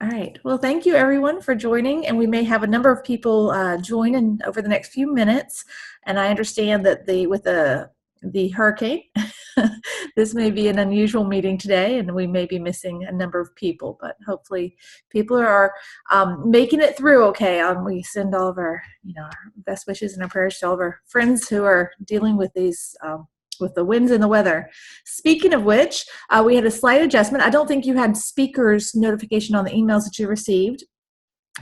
All right. Well, thank you everyone for joining, and we may have a number of people join in over the next few minutes. And I understand that with the hurricane, this may be an unusual meeting today, and we may be missing a number of people. But hopefully, people are making it through okay. We send all of our our best wishes and our prayers to all of our friends who are dealing with these. With the winds and the weather. Speaking of which, we had a slight adjustment. I don't think you had speakers notification on the emails that you received,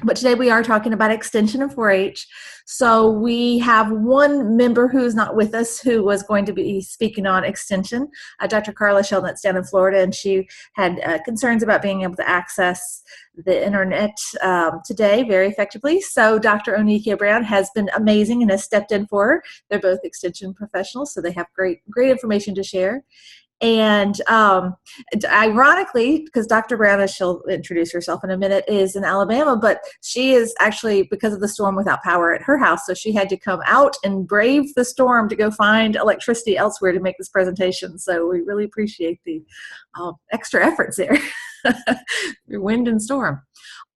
but today we are talking about extension of 4-H. So we have one member who is not with us who was going to be speaking on extension, Dr. Carla Sheldon down in Florida, and she had concerns about being able to access the internet today very effectively. So Dr. Onikia Brown has been amazing and has stepped in for her. They're both extension professionals, so they have great information to share. And ironically, because Dr. Brown, as she'll introduce herself in a minute, is in Alabama, but she is actually, because of the storm, without power at her house. So she had to come out and brave the storm to go find electricity elsewhere to make this presentation. So we really appreciate the extra efforts there, wind and storm.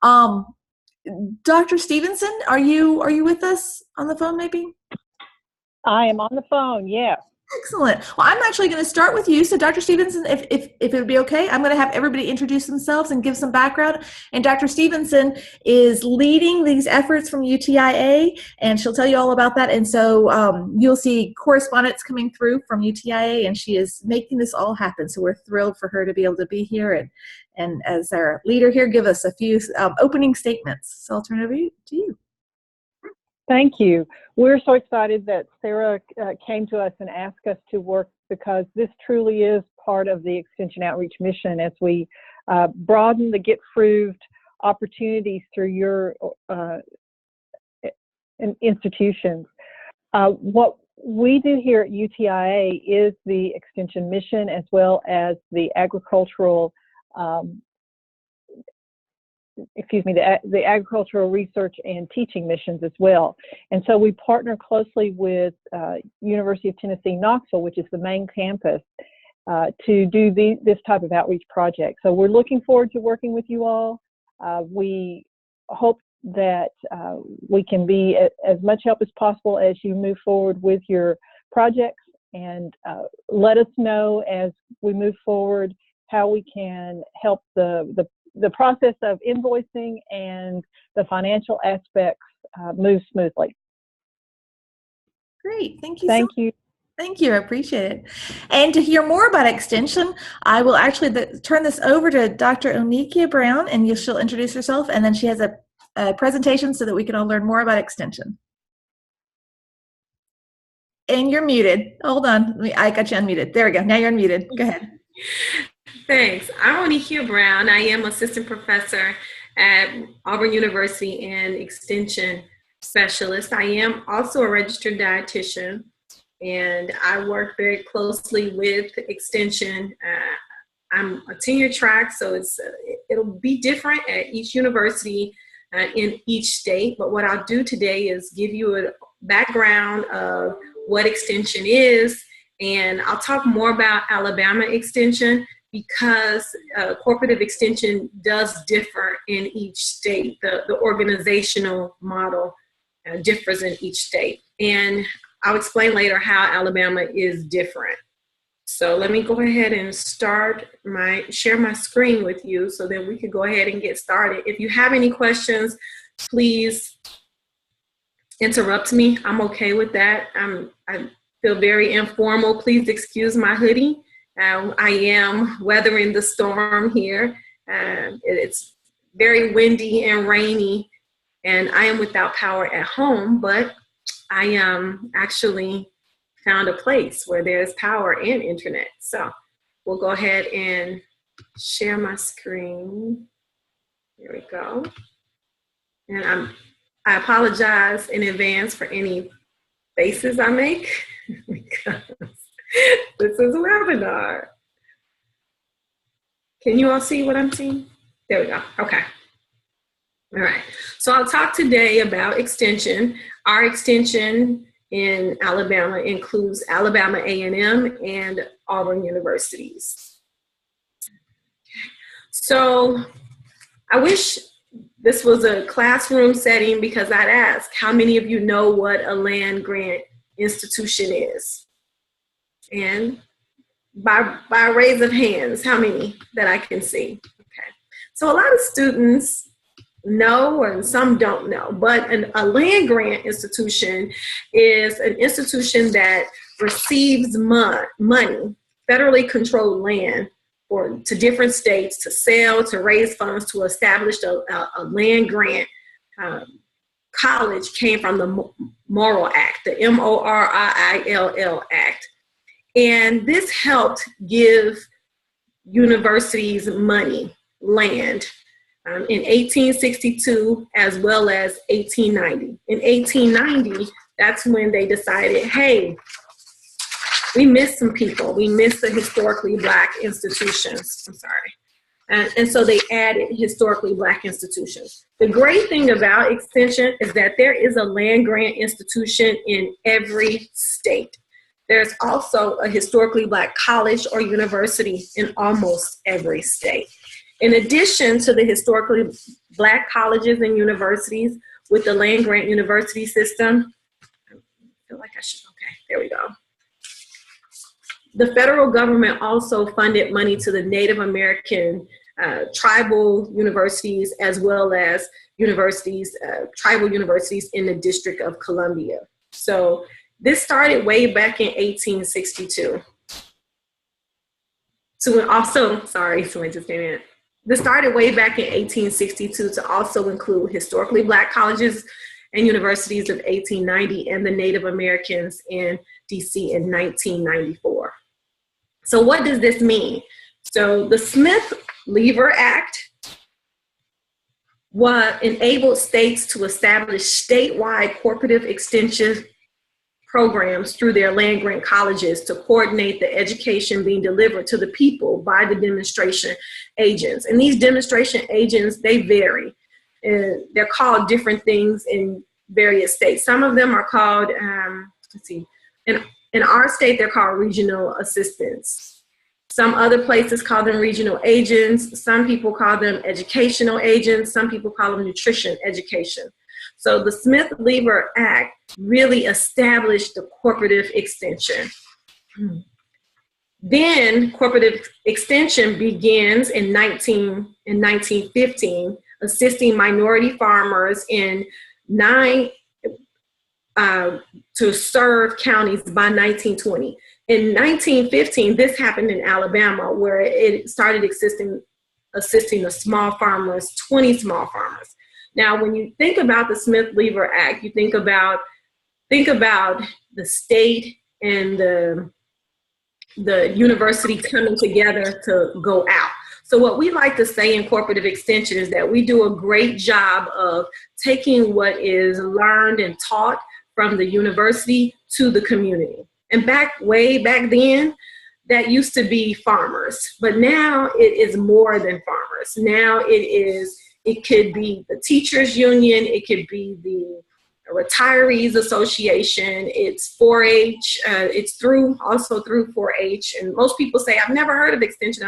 Dr. Stevenson, are you with us on the phone maybe? I am on the phone, yes. Excellent. Well, I'm actually going to start with you. So Dr. Stevenson, if it would be okay, I'm going to have everybody introduce themselves and give some background. And Dr. Stevenson is leading these efforts from UTIA, and she'll tell you all about that. And so you'll see correspondence coming through from UTIA, and she is making this all happen. So we're thrilled for her to be able to be here and as our leader here, give us a few opening statements. So I'll turn it over to you. Thank you. We're so excited that Sarah came to us and asked us to work, because this truly is part of the Extension Outreach mission as we broaden the Get Fruved opportunities through your institutions. What we do here at UTIA is the Extension mission, as well as the agricultural the agricultural research and teaching missions as well. And so we partner closely with University of Tennessee, Knoxville, which is the main campus, to do this type of outreach project. So we're looking forward to working with you all. We hope that we can be as much help as possible as you move forward with your projects, and let us know as we move forward how we can help the process of invoicing and the financial aspects move smoothly. Great, thank you. Thank you. Thank you, I appreciate it. And to hear more about extension, I will actually turn this over to Dr. Onikia Brown, and she'll introduce herself, and then she has a presentation so that we can all learn more about extension. And you're muted. Hold on, I got you unmuted. There we go, now you're unmuted. Go ahead. Thanks. I'm Onikia Brown. I am assistant professor at Auburn University and extension specialist. I am also a registered dietitian, and I work very closely with extension. I'm a tenure track, so it'll be different at each university in each state. But what I'll do today is give you a background of what extension is, and I'll talk more about Alabama extension, because cooperative extension does differ in each state. The organizational model differs in each state. And I'll explain later how Alabama is different. So let me go ahead and share my screen with you so that we can go ahead and get started. If you have any questions, please interrupt me. I'm okay with that. I feel very informal. Please excuse my hoodie. I am weathering the storm here. It's very windy and rainy, and I am without power at home, but I actually found a place where there's power and internet. So we'll go ahead and share my screen. There we go. And I apologize in advance for any faces I make because this is a webinar. Can you all see what I'm seeing? There we go. Okay. All right. So I'll talk today about extension. Our extension in Alabama includes Alabama A&M and Auburn universities. So I wish this was a classroom setting, because I'd ask, how many of you know what a land grant institution is? And by a raise of hands, how many that I can see? Okay. So a lot of students know and some don't know, but a land grant institution is an institution that receives money, federally controlled land, to different states to sell, to raise funds, to establish a land grant. College came from the Morrill Act, the Morrill Act. And this helped give universities money, land, in 1862 as well as 1890. In 1890, that's when they decided, hey, we missed some people. We missed the historically Black institutions. I'm sorry. And so they added historically Black institutions. The great thing about Extension is that there is a land grant institution in every state. There's also a historically Black college or university in almost every state. In addition to the historically Black colleges and universities with the land grant university system, I feel like I should, okay, there we go. The federal government also funded money to the Native American tribal universities, as well as universities, tribal universities in the District of Columbia. So this started way back in 1862. So also, sorry, someone just came in. This started way back in 1862 to also include historically Black colleges and universities of 1890 and the Native Americans in DC in 1994. So what does this mean? So the Smith-Lever Act enabled states to establish statewide cooperative extension programs through their land grant colleges to coordinate the education being delivered to the people by the demonstration agents. And these demonstration agents, they vary. They're called different things in various states. Some of them are called, let's see, in our state, they're called regional assistants. Some other places call them regional agents. Some people call them educational agents. Some people call them nutrition education. So the Smith-Lever Act really established the cooperative extension. Then cooperative extension begins in 1915, assisting minority farmers in 9 to serve counties by 1920. In 1915, this happened in Alabama, where it started assisting the small farmers, 20 small farmers. Now, when you think about the Smith-Lever Act, you think about the state and the university coming together to go out. So what we like to say in cooperative extension is that we do a great job of taking what is learned and taught from the university to the community. And way back then, that used to be farmers, but now it is more than farmers. Now it could be the teachers union, it could be the retirees association, it's 4-H, it's also through 4-H. And most people say, I've never heard of extension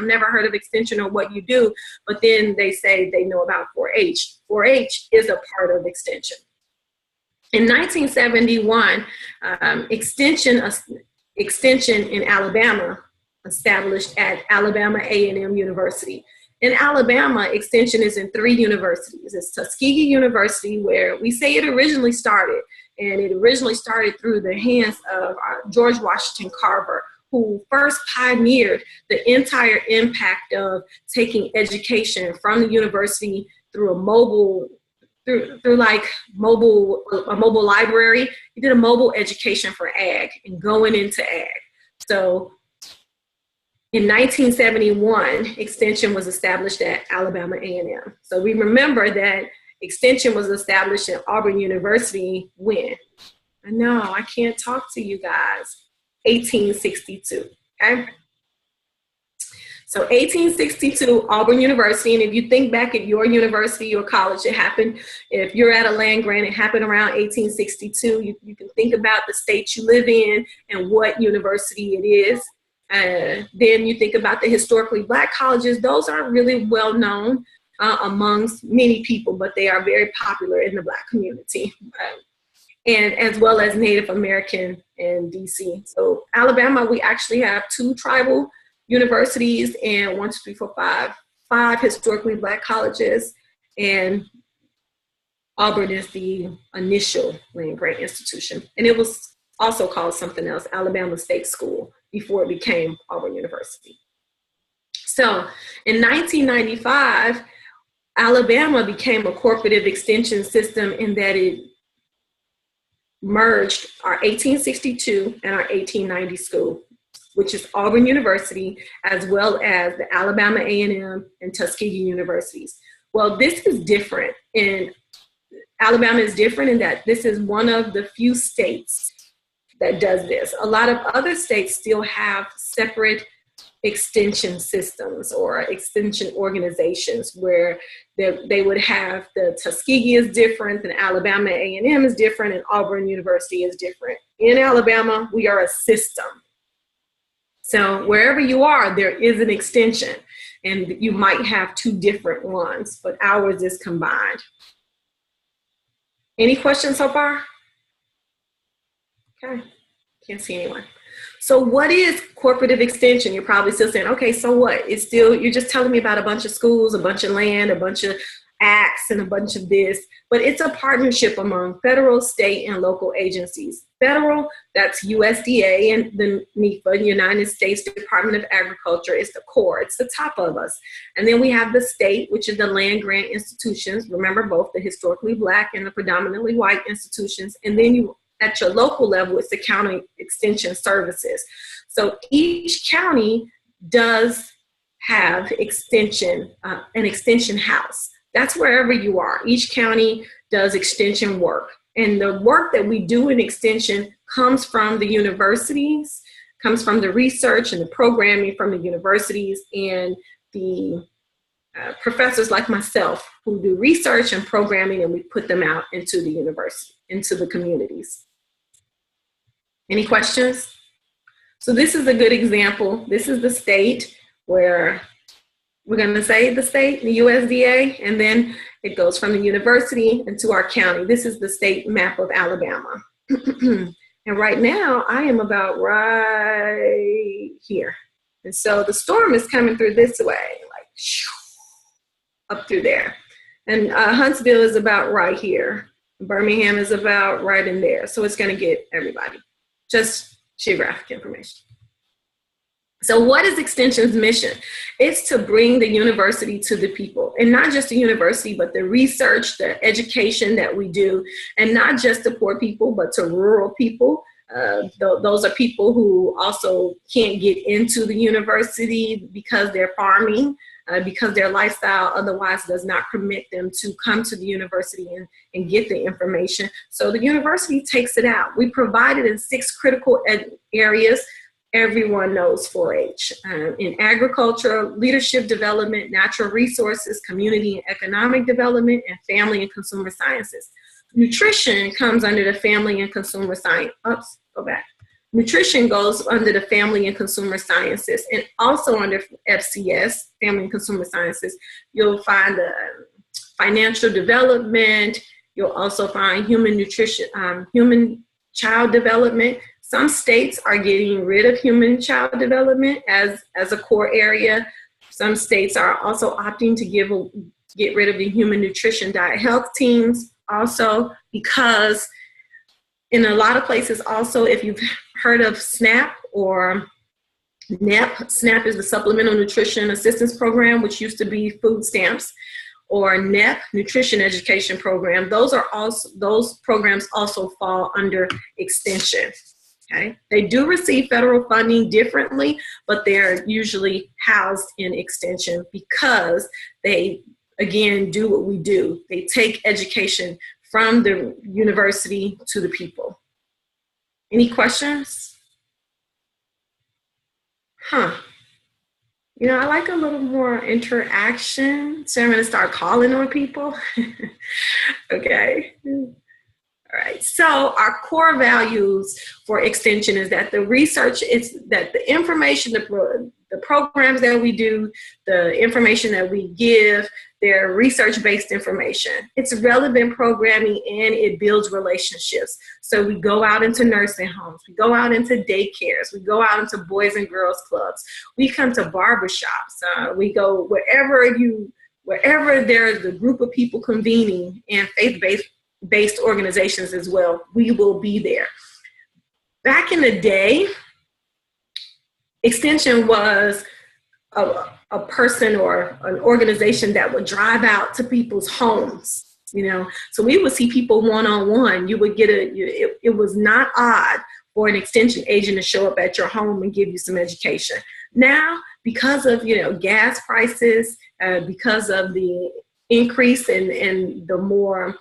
or what you do, but then they say they know about 4-H. 4-H is a part of extension. In 1971, extension in Alabama established at Alabama A&M University. In Alabama, extension is in 3 universities. It's Tuskegee University, where we say it originally started, and it originally started through the hands of George Washington Carver, who first pioneered the entire impact of taking education from the university through a mobile library. He did a mobile education for ag and going into ag. So in 1971, extension was established at Alabama A&M. So we remember that extension was established at Auburn University when? I know, I can't talk to you guys. 1862, okay? So 1862, Auburn University, and if you think back at your university or college, it happened, if you're at a land grant, it happened around 1862. You can think about the state you live in and what university it is. Then you think about the historically Black colleges. Those aren't really well known. amongst many people, but they are very popular in the Black community, and as well as Native American in DC. So Alabama, we actually have 2 tribal universities and 1, 2, 3, 4, 5 historically Black colleges, and Auburn is the initial land grant institution. And it was also called something else, Alabama State School, before it became Auburn University. So in 1995, Alabama became a cooperative extension system in that it merged our 1862 and our 1890 school, which is Auburn University, as well as the Alabama A&M and Tuskegee universities. Well, this is different, and Alabama is different in that this is one of the few states that does this. A lot of other states still have separate extension systems or extension organizations where they would have the Tuskegee is different, and Alabama A&M is different, and Auburn University is different. In Alabama, we are a system. So wherever you are, there is an extension, and you might have 2 different ones, but ours is combined. Any questions so far? Okay, can't see anyone. So what is cooperative extension? You're probably still saying, okay, so what? It's still, you're just telling me about a bunch of schools, a bunch of land, a bunch of acts, and a bunch of this, but it's a partnership among federal, state, and local agencies. Federal, that's USDA and the NEPA, United States Department of Agriculture, is the core, it's the top of us. And then we have the state, which is the land grant institutions. Remember, both the historically Black and the predominantly white institutions. And then you, at your local level, it's the county extension services. So each county does have extension, an extension house. That's wherever you are. Each county does extension work. And the work that we do in extension comes from the universities, comes from the research and the programming from the universities, and the professors like myself who do research and programming, and we put them out into the university, into the communities. Any questions? So this is a good example. This is the state where we're going to say the state, the USDA, and then it goes from the university into our county. This is the state map of Alabama. And right now I am about right here. And so the storm is coming through this way, like up through there. And Huntsville is about right here. Birmingham is about right in there. So it's going to get everybody, just geographic information. So what is Extension's mission? It's to bring the university to the people, and not just the university, but the research, the education that we do, and not just to poor people, but to rural people. Those are people who also can't get into the university because they're farming, because their lifestyle otherwise does not permit them to come to the university and get the information. So the university takes it out. We provide it in 6 critical areas. Everyone knows 4-H. In agriculture, leadership development, natural resources, community and economic development, and family and consumer sciences. Nutrition comes under the family and consumer science. Oops, go back. Nutrition goes under the family and consumer sciences, and also under FCS, family and consumer sciences, you'll find financial development. You'll also find human nutrition, human child development. Some states are getting rid of human child development as a core area. Some states are also opting to get rid of the human nutrition diet health teams also, because in a lot of places also, if you've heard of SNAP or NEP, SNAP is the Supplemental Nutrition Assistance Program, which used to be food stamps, or NEP, Nutrition Education Program. Those programs also fall under extension. Okay. They do receive federal funding differently, but they're usually housed in extension because they, again, do what we do. They take education from the university to the people. Any questions? You know, I like a little more interaction, so I'm going to start calling on people. Okay. All All right. So our core values for Extension is that the research is that the information, the programs that we do, the information that we give, they're research-based information. It's relevant programming and it builds relationships. So we go out into nursing homes, we go out into daycares, we go out into boys and girls clubs, we come to barbershops, we go wherever there's a group of people convening and faith-based organizations as well, we will be there. Back in the day, Extension was a person or an organization that would drive out to people's homes, So we would see people one-on-one. You would get it was not odd for an Extension agent to show up at your home and give you some education. Now, because of, gas prices, because of the increase in the more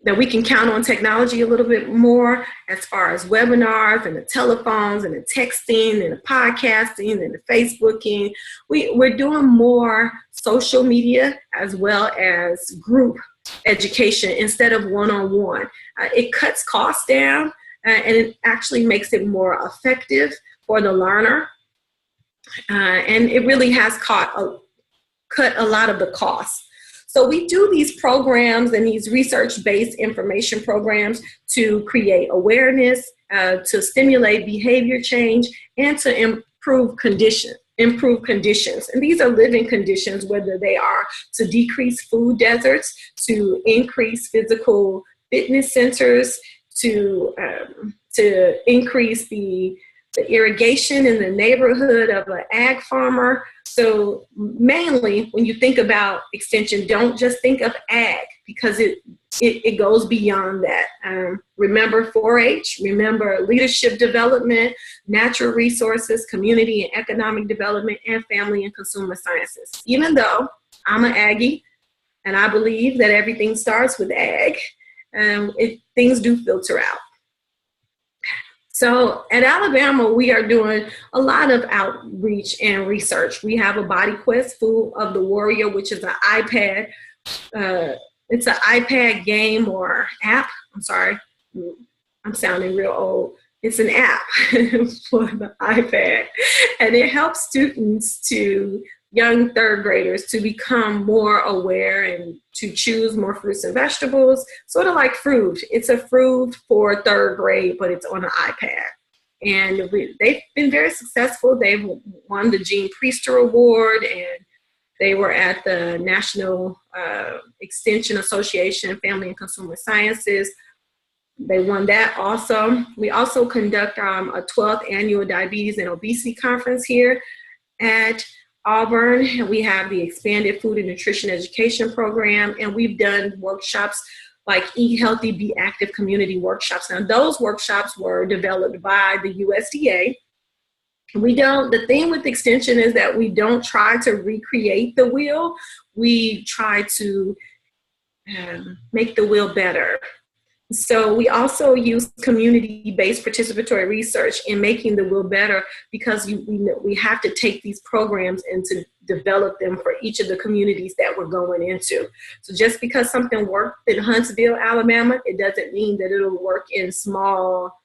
that we can count on technology a little bit more as far as webinars and the telephones and the texting and the podcasting and the Facebooking. We're doing more social media as well as group education instead of one-on-one. It cuts costs down and it actually makes it more effective for the learner. And it really has cut a lot of the costs. So we do these programs and these research-based information programs to create awareness, to stimulate behavior change, and to improve conditions. And these are living conditions, whether they are to decrease food deserts, to increase physical fitness centers, to increase the irrigation in the neighborhood of an ag farmer. So mainly when you think about Extension, don't just think of ag because it goes beyond that. Remember 4-H, remember leadership development, natural resources, community and economic development, and family and consumer sciences. Even though I'm an Aggie and I believe that everything starts with ag, things do filter out. So at Alabama, we are doing a lot of outreach and research. We have a Body Quest Food of the Warrior, which is an iPad. It's an iPad game or app. I'm sorry, I'm sounding real old. It's an app for the iPad. And it helps students young third graders to become more aware and to choose more fruits and vegetables, sort of like Fruved. It's a Fruved for third grade, but it's on an iPad. And they've been very successful. They've won the Gene Priester Award, and they were at the National Extension Association, Family and Consumer Sciences. They won that also. We also conduct a 12th annual Diabetes and Obesity Conference here at Auburn. We have the expanded food and nutrition education program, and we've done workshops like Eat Healthy, Be Active community workshops. Now, those workshops were developed by the USDA. The thing with Extension is that we don't try to recreate the wheel. We try to make the wheel better. So we also use community-based participatory research in making the wheel better because we have to take these programs and to develop them for each of the communities that we're going into. So just because something worked in Huntsville, Alabama, it doesn't mean that it'll work in small,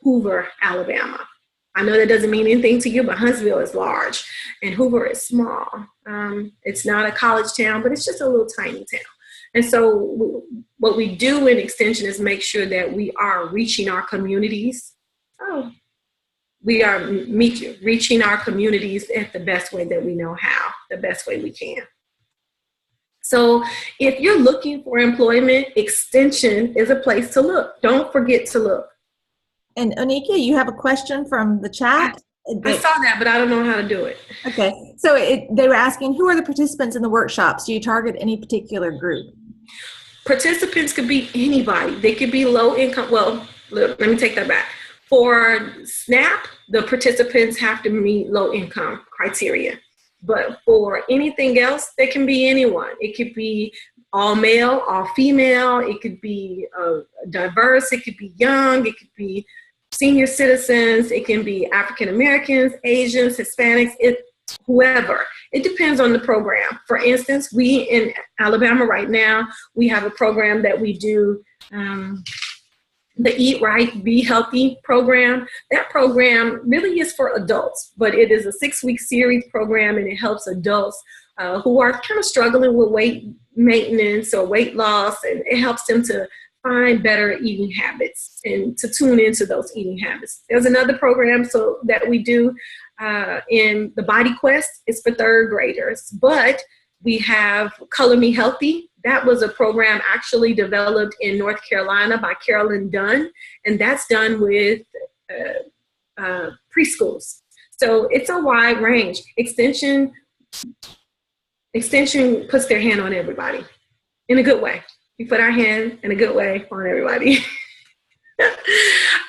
Hoover, Alabama. I know that doesn't mean anything to you, but Huntsville is large and Hoover is small. It's not a college town, but it's just a little tiny town. And so what we do in Extension is make sure that we are reaching our communities. We are reaching our communities at the best way that we know how, the best way we can. So if you're looking for employment, Extension is a place to look. Don't forget to look. And Onika, you have a question from the chat? I saw that, but I don't know how to do it. Okay. So they were asking, who are the participants in the workshops? Do you target any particular group? Participants could be anybody. They could be low income. Well, let me take that back. For SNAP, the participants have to meet low income criteria. But for anything else, they can be anyone. It could be all male, all female. It could be diverse. It could be young. It could be senior citizens. It can be African Americans, Asians, Hispanics. whoever. It depends on the program. For instance, we in Alabama right now, we have a program that we do, the Eat Right, Be Healthy program. That program really is for adults, but it is a 6-week series program, and it helps adults who are kind of struggling with weight maintenance or weight loss, and it helps them to find better eating habits and to tune into those eating habits. There's another program that we do in the Body Quest. It's for 3rd graders, but we have Color Me Healthy. That was a program actually developed in North Carolina by Carolyn Dunn, and that's done with preschools. So it's a wide range. Extension puts their hand on everybody in a good way. We put our hand in a good way on everybody.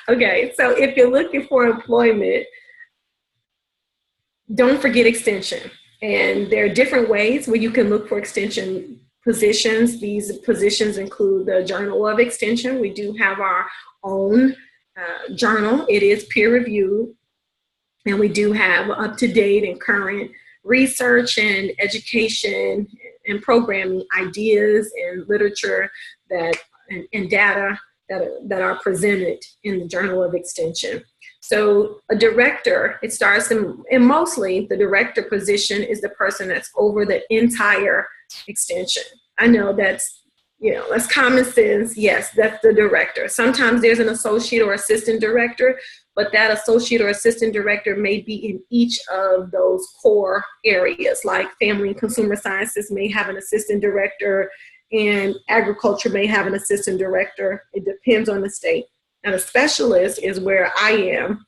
Okay, so if you're looking for employment, don't forget Extension. And there are different ways where you can look for Extension positions. These positions include the Journal of Extension. We do have our own journal. It is peer reviewed, and we do have up-to-date and current research and education and programming ideas and literature and data that are presented in the Journal of Extension. So a director, it starts and mostly the director position is the person that's over the entire extension. I know that's common sense. Yes, that's the director. Sometimes there's an associate or assistant director, but that associate or assistant director may be in each of those core areas, like family and consumer sciences may have an assistant director, and agriculture may have an assistant director. It depends on the state. And a specialist is where I am,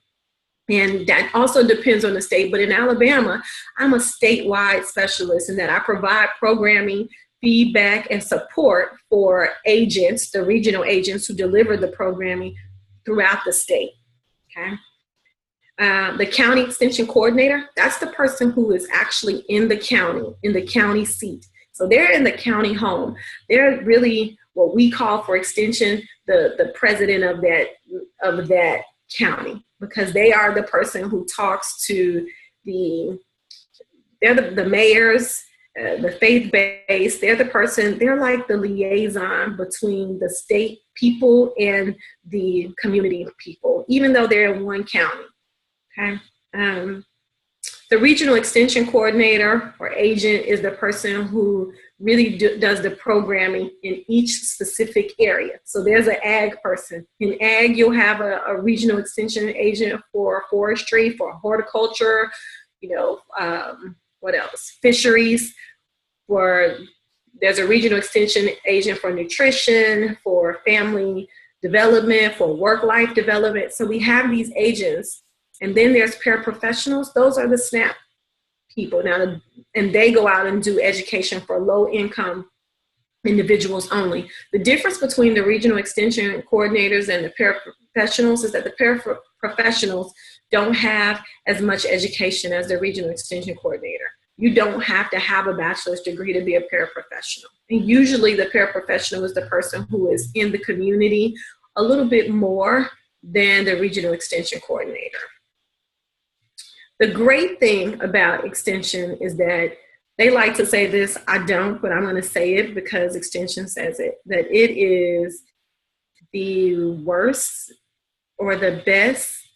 and that also depends on the state. But in Alabama, I'm a statewide specialist in that I provide programming, feedback, and support for agents, the regional agents who deliver the programming throughout the state. Okay. The county extension coordinator, that's the person who is actually in the county seat. So they're in the county home. They're really what we call for extension the president of that county, because they are the person who talks to they're the mayors, the faith-based. They're like the liaison between the state people and the community people, even though they're in one county. Okay. The regional extension coordinator or agent is the person who really does the programming in each specific area. So there's an ag person. In ag, you'll have a regional extension agent for forestry, for horticulture, what else? Fisheries. There's a regional extension agent for nutrition, for family development, for work-life development. So we have these agents. And then there's paraprofessionals. Those are the SNAP people now, and they go out and do education for low-income individuals only. The difference between the regional extension coordinators and the paraprofessionals is that the paraprofessionals don't have as much education as the regional extension coordinator. You don't have to have a bachelor's degree to be a paraprofessional. And usually the paraprofessional is the person who is in the community a little bit more than the regional extension coordinator. The great thing about extension is that they like to say this, I don't, but I'm going to say it because extension says it, that it is the worst or the best,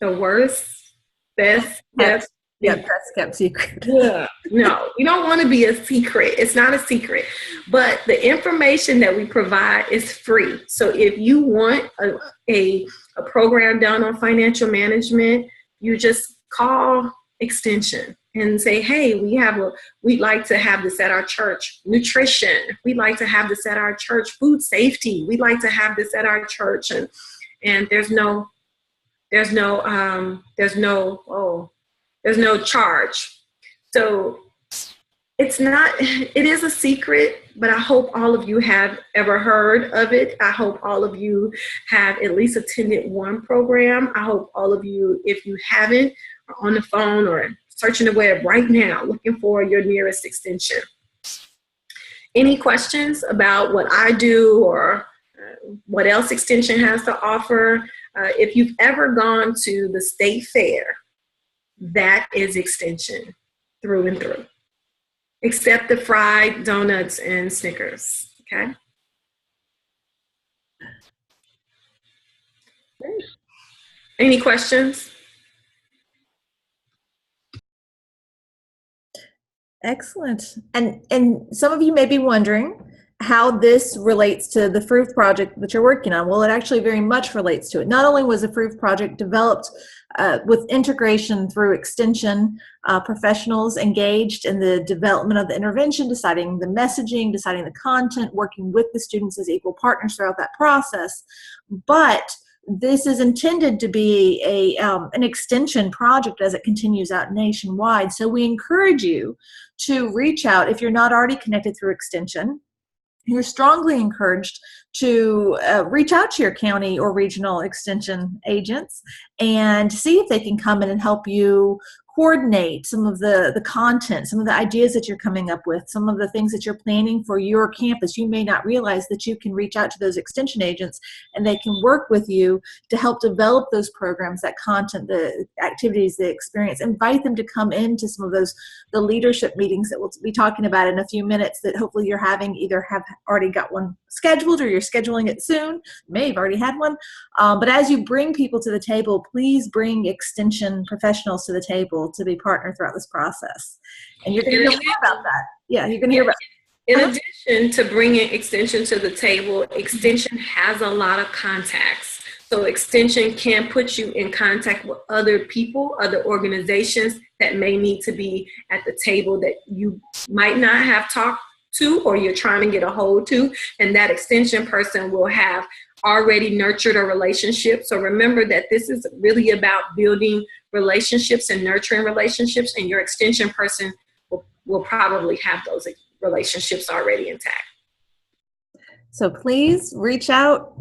best kept. Yeah, best kept secret. Yeah, no, you don't want to be a secret. It's not a secret, but the information that we provide is free. So if you want a program done on financial management, you just call extension and say, hey, we'd like to have this at our church. Nutrition, we'd like to have this at our church. Food safety, we'd like to have this at our church. And there's no charge. So it is a secret, but I hope all of you have ever heard of it. I hope all of you have at least attended one program. I hope all of you, if you haven't, are on the phone or searching the web right now looking for your nearest extension. Any questions about what I do or what else extension has to offer? If you've ever gone to the state fair, that is extension. through and through, except the fried donuts and Snickers. Okay. Any questions? Excellent. And some of you may be wondering how this relates to the Fruved project that you're working on. Well, it actually very much relates to it. Not only was the Fruved project developed with integration through extension professionals engaged in the development of the intervention, deciding the messaging, deciding the content, working with the students as equal partners throughout that process, but this is intended to be an extension project as it continues out nationwide. So we encourage you to reach out if you're not already connected through extension. You're strongly encouraged to reach out to your county or regional extension agents and see if they can come in and help you coordinate some of the content, some of the ideas that you're coming up with, some of the things that you're planning for your campus. You may not realize that you can reach out to those extension agents and they can work with you to help develop those programs, that content, the activities, the experience. Invite them to come into some of those, the leadership meetings that we'll be talking about in a few minutes that hopefully you're having, either have already got one scheduled or you're scheduling it soon. You may have already had one. But as you bring people to the table, please bring extension professionals to the table to be partner throughout this process. And you're going to hear more about that. Yeah, you're going to hear about In addition to bringing extension to the table, extension has a lot of contacts. So extension can put you in contact with other people, other organizations that may need to be at the table that you might not have talked to or you're trying to get a hold to, and that extension person will have already nurtured a relationship. So remember that this is really about building relationships and nurturing relationships, and your extension person will probably have those relationships already intact. So please reach out,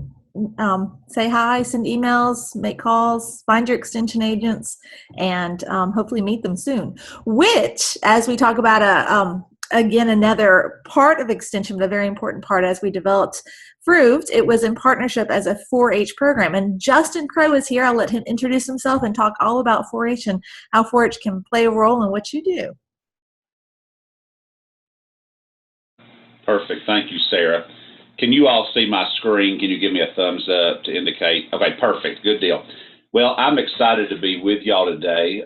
say hi, send emails, make calls, find your extension agents, and hopefully meet them soon. Which, as we talk about again, another part of extension, but a very important part as we developed Fruved, it was in partnership as a 4-H program. And Justin Crow is here. I'll let him introduce himself and talk all about 4-H and how 4-H can play a role in what you do. Perfect. Thank you, Sarah. Can you all see my screen? Can you give me a thumbs up to indicate? Okay, perfect. Good deal. Well, I'm excited to be with y'all today.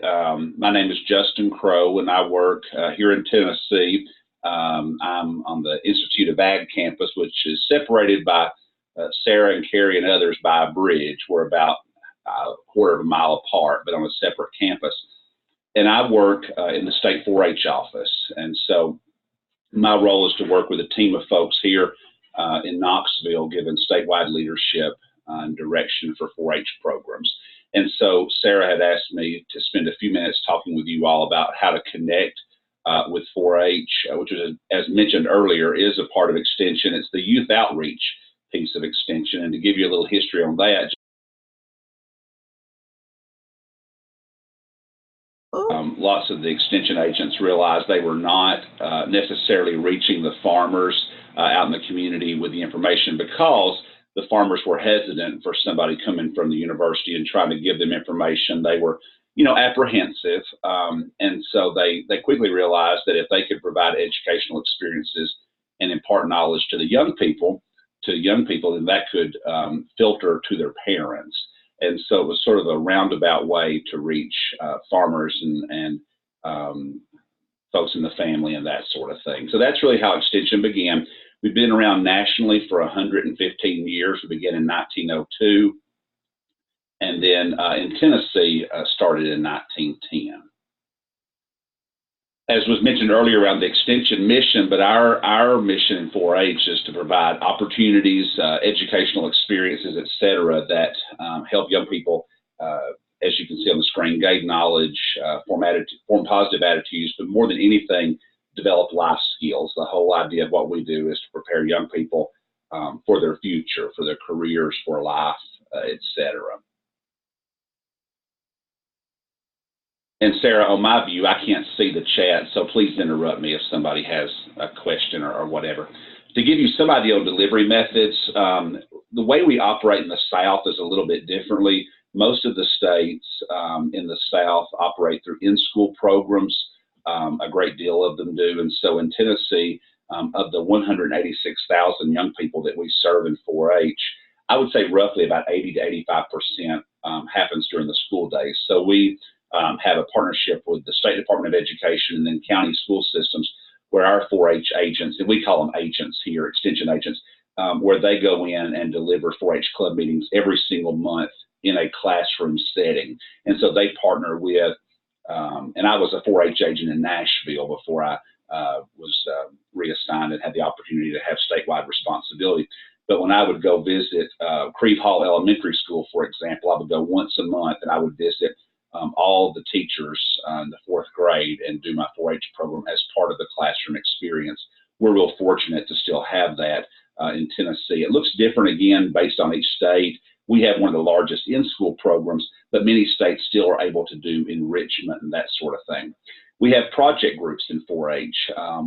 My name is Justin Crow, and I work here in Tennessee. I'm on the Institute of Ag campus, which is separated by Sarah and Carrie and others by a bridge. We're about a quarter of a mile apart, but on a separate campus. And I work in the state 4-H office. And so my role is to work with a team of folks here in Knoxville, giving statewide leadership and direction for 4-H programs. And so Sarah had asked me to spend a few minutes talking with you all about how to connect with 4-H, which is, as mentioned earlier, is a part of Extension. It's the youth outreach piece of Extension. And to give you a little history on that, lots of the Extension agents realized they were not necessarily reaching the farmers out in the community with the information, because the farmers were hesitant for somebody coming from the university and trying to give them information. They were, apprehensive. And so they quickly realized that if they could provide educational experiences and impart knowledge to young people, then that could filter to their parents. And so it was sort of a roundabout way to reach farmers and folks in the family and that sort of thing. So that's really how Extension began. We've been around nationally for 115 years. We began in 1902. And then in Tennessee, started in 1910. As was mentioned earlier around the Extension mission, but our mission in 4-H is to provide opportunities, educational experiences, et cetera, that help young people, as you can see on the screen, gain knowledge, form positive attitudes, but more than anything, develop life skills. The whole idea of what we do is to prepare young people for their future, for their careers, for life, et cetera. And Sarah, on my view, I can't see the chat, so please interrupt me if somebody has a question or whatever. To give you some idea on delivery methods, the way we operate in the South is a little bit differently. Most of the states in the South operate through in-school programs. A great deal of them do. And so in Tennessee, of the 186,000 young people that we serve in 4-H, I would say roughly about 80 to 85% happens during the school days. So we have a partnership with the State Department of Education and then county school systems where our 4-H agents, and we call them agents here, extension agents, where they go in and deliver 4-H club meetings every single month in a classroom setting. And so they partner with, and I was a 4-H agent in Nashville before I was reassigned and had the opportunity to have statewide responsibility. But when I would go visit Creve Hall Elementary School, for example, I would go once a month and I would visit all the teachers in the 4th grade and do my 4-H program as part of the classroom experience. We're real fortunate to still have that in Tennessee. It looks different again based on each state. We have one of the largest in-school programs, but many states still are able to do enrichment and that sort of thing. We have project groups in 4-H.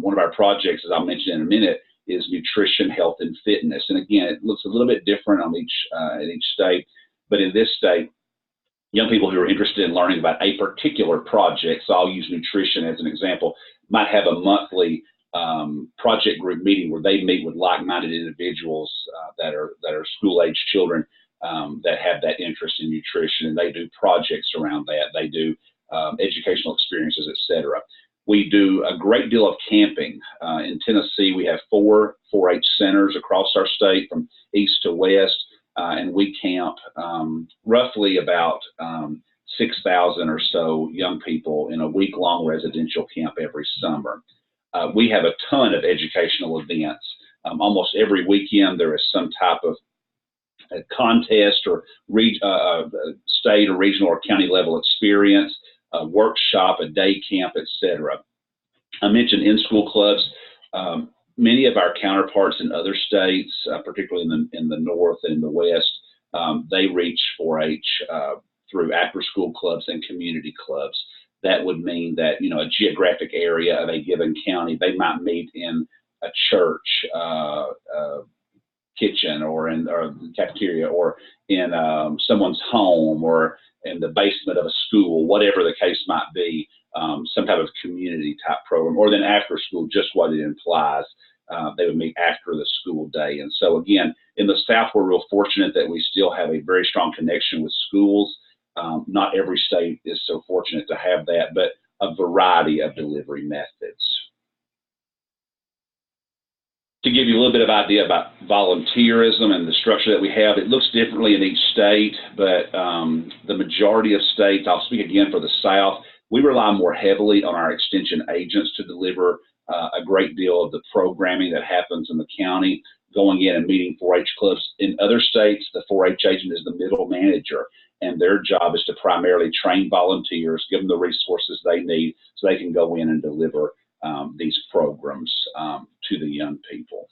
One of our projects, as I'll mention in a minute, is nutrition, health, and fitness. And again, it looks a little bit different on in each state, but in this state, young people who are interested in learning about a particular project, so I'll use nutrition as an example, might have a monthly project group meeting where they meet with like-minded individuals that are school-age children that have that interest in nutrition, and they do projects around that. They do educational experiences, etc. We do a great deal of camping. In Tennessee, we have 4 4-H centers across our state from east to west. And we camp roughly about 6,000 or so young people in a week-long residential camp every summer. We have a ton of educational events. Almost every weekend there is some type of a contest or state or regional or county level experience, a workshop, a day camp, etc. I mentioned in-school clubs. Many of our counterparts in other states, particularly in the north and in the west, they reach 4-H through after-school clubs and community clubs. That would mean that, a geographic area of a given county, they might meet in a church kitchen or in or cafeteria or in someone's home or in the basement of a school, whatever the case might be, some type of community type program, or then after school, just what it implies. They would meet after the school day. And so again, in the South, we're real fortunate that we still have a very strong connection with schools. Not every state is so fortunate to have that, but a variety of delivery methods. To give you a little bit of idea about volunteerism and the structure that we have, it looks differently in each state, but the majority of states, I'll speak again for the South, we rely more heavily on our extension agents to deliver a great deal of the programming that happens in the county, going in and meeting 4-H clubs. In other states, the 4-H agent is the middle manager, and their job is to primarily train volunteers, give them the resources they need so they can go in and deliver these programs to the young people.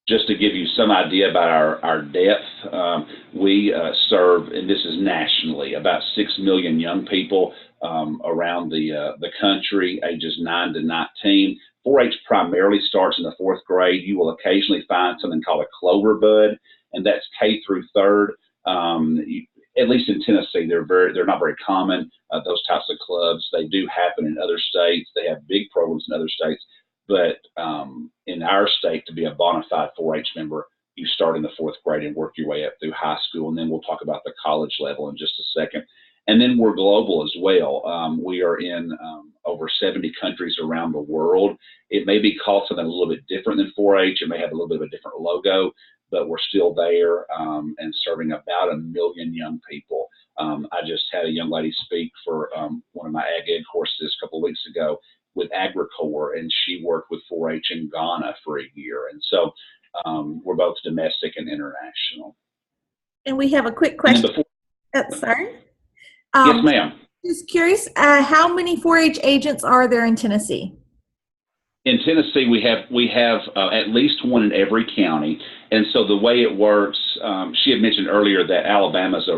Just to give you some idea about our depth, we serve, and this is nationally, about 6 million young people around the country, ages 9 to 19. 4-H primarily starts in the 4th grade. You will occasionally find something called a clover bud, and that's K through 3rd. At least in Tennessee, they're not very common, those types of clubs. They do happen in other states. They have big programs in other states. But in our state, to be a bona fide 4-H member, you start in the 4th grade and work your way up through high school. And then we'll talk about the college level in just a second. And then we're global as well. We are in over 70 countries around the world. It may be called something a little bit different than 4-H. It may have a little bit of a different logo, but we're still there and serving about 1 million young people. I just had a young lady speak for one of my ag ed courses a couple of weeks ago with Agricorps, and she worked with 4-H in Ghana for a year. And so we're both domestic and international. And we have a quick question. Sorry. Yes, ma'am. Just curious, how many 4-H agents are there in Tennessee? In Tennessee, we have at least one in every county, and so the way it works, she had mentioned earlier that Alabama's